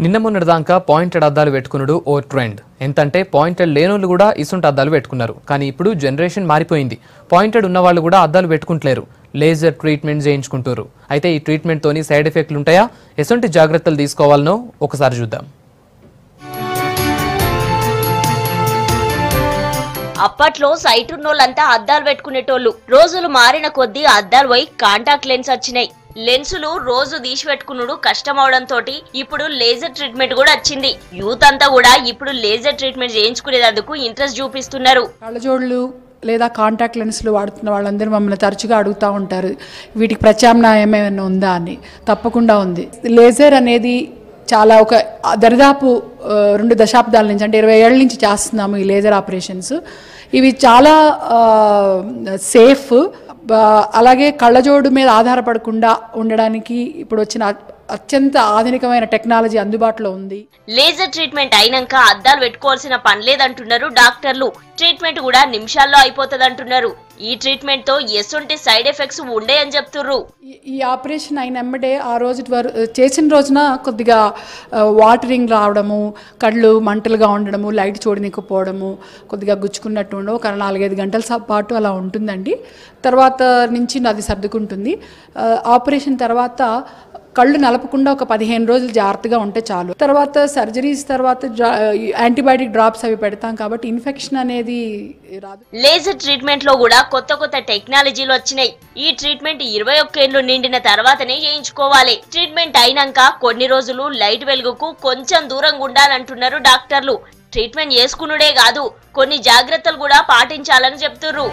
నిన్న మొన్నటిదాకా పాయింటెడ్ అద్దాలు పెట్టుకునుడు ఓ ట్రెండ్. ఎంతంటే పాయింటెడ్ లేనోళ్ళు కూడా ఇసుంటి అద్దాలు పెట్టుకున్నారు. కానీ ఇప్పుడు జనరేషన్ మారిపోయింది. పాయింటెడ్ ఉన్న వాళ్ళు కూడా అద్దాలు పెట్టుకుంటలేరు, లేజర్ ట్రీట్మెంట్ చేయించుకుంటారు. అయితే ఈ ట్రీట్మెంట్ తోని సైడ్ ఎఫెక్ట్లు ఉంటాయా? ఎసొంటి జాగ్రత్తలు తీసుకోవాలనో ఒకసారి చూద్దాం. అప్పట్లో సైట్ ఉన్నోళ్ళంతా అద్దాలు పెట్టుకునేటోళ్ళు. రోజులు మారిన కొద్దీ అద్దాలు పోయి కాంటాక్ట్ లెన్స్ వచ్చినాయి. లెన్సులు రోజు తీసి పెట్టుకునుడు కష్టమవడంతో ఇప్పుడు లేజర్ ట్రీట్మెంట్ కూడా వచ్చింది. యూత్ అంతా కూడా ఇప్పుడు లేజర్ ట్రీట్మెంట్ చేయించుకునేందుకు ఇంట్రెస్ట్ చూపిస్తున్నారు. కళ్ళజోళ్ళు లేదా కాంటాక్ట్ లెన్స్లు వాడుతున్న వాళ్ళందరూ మమ్మల్ని తరచుగా అడుగుతూ ఉంటారు, వీటికి ప్రత్యామ్నాయం ఏమైనా ఉందా అని. తప్పకుండా ఉంది. లేజర్ అనేది చాలా ఒక దరిదాపు 2 దశాబ్దాల నుంచి, అంటే 20 ఏళ్ళ నుంచి చేస్తున్నాము ఈ లేజర్ ఆపరేషన్స్. ఇవి చాలా సేఫ్. అలాగే కళ్ళజోడు మీద ఆధారపడకుండా ఉండడానికి ఇప్పుడు వచ్చిన అత్యంత ఆధునికమైన టెక్నాలజీ అందుబాటులో ఉంది. లేజర్ ట్రీట్మెంట్ అయినాక అద్దాలు పెట్టుకోవాల్సిన పని లేదంటున్నారు డాక్టర్లు. ట్రీట్మెంట్ కూడా నిమిషాల్లో అయిపోతుంది అంటున్నారు. ఈ ట్రీట్మెంట్ తో ఎసొంటి సైడ్ ఎఫెక్ట్స్ ఉండేయని చెప్తున్నారు. ఈ ఆపరేషన్ అయిన వెంబడే ఆ రోజు చేసిన రోజున కొద్దిగా వాటరింగ్ రావడము, కళ్ళు మంటలుగా ఉండడము, లైట్ చూడనికపోవడము, కొద్దిగా గుచ్చుకున్నట్టు ఉండవు. ఒక 4-5 గంటల పాటు అలా ఉంటుందండి. తర్వాత నుంచి అది సర్దుకుంటుంది. ఆపరేషన్ తర్వాత కళ్ళు నలపకుండా ఒక 15 రోజులు జాగ్రత్తగా ఉంటే చాలు. తర్వాత సర్జరీస్ తర్వాత యాంటీబయాటిక్ డ్రాప్స్ అవి పెడతాం కాబట్టి ఇన్ఫెక్షన్ అనేది రాదు. లేజర్ ట్రీట్మెంట్ లో కూడా కొత్త టెక్నాలజీలు వచ్చినాయి. ఈ ట్రీట్మెంట్ 21 ఏళ్లు నిండిన తర్వాతనే చేయించుకోవాలి. ట్రీట్మెంట్ అయినాక కొన్ని రోజులు లైట్ వెలుగుకు కొంచెం దూరంగా ఉండాలంటున్నారు డాక్టర్లు. ట్రీట్మెంట్ చేసుకునుడే కాదు, కొన్ని జాగ్రత్తలు కూడా పాటించాలని చెప్తున్నారు.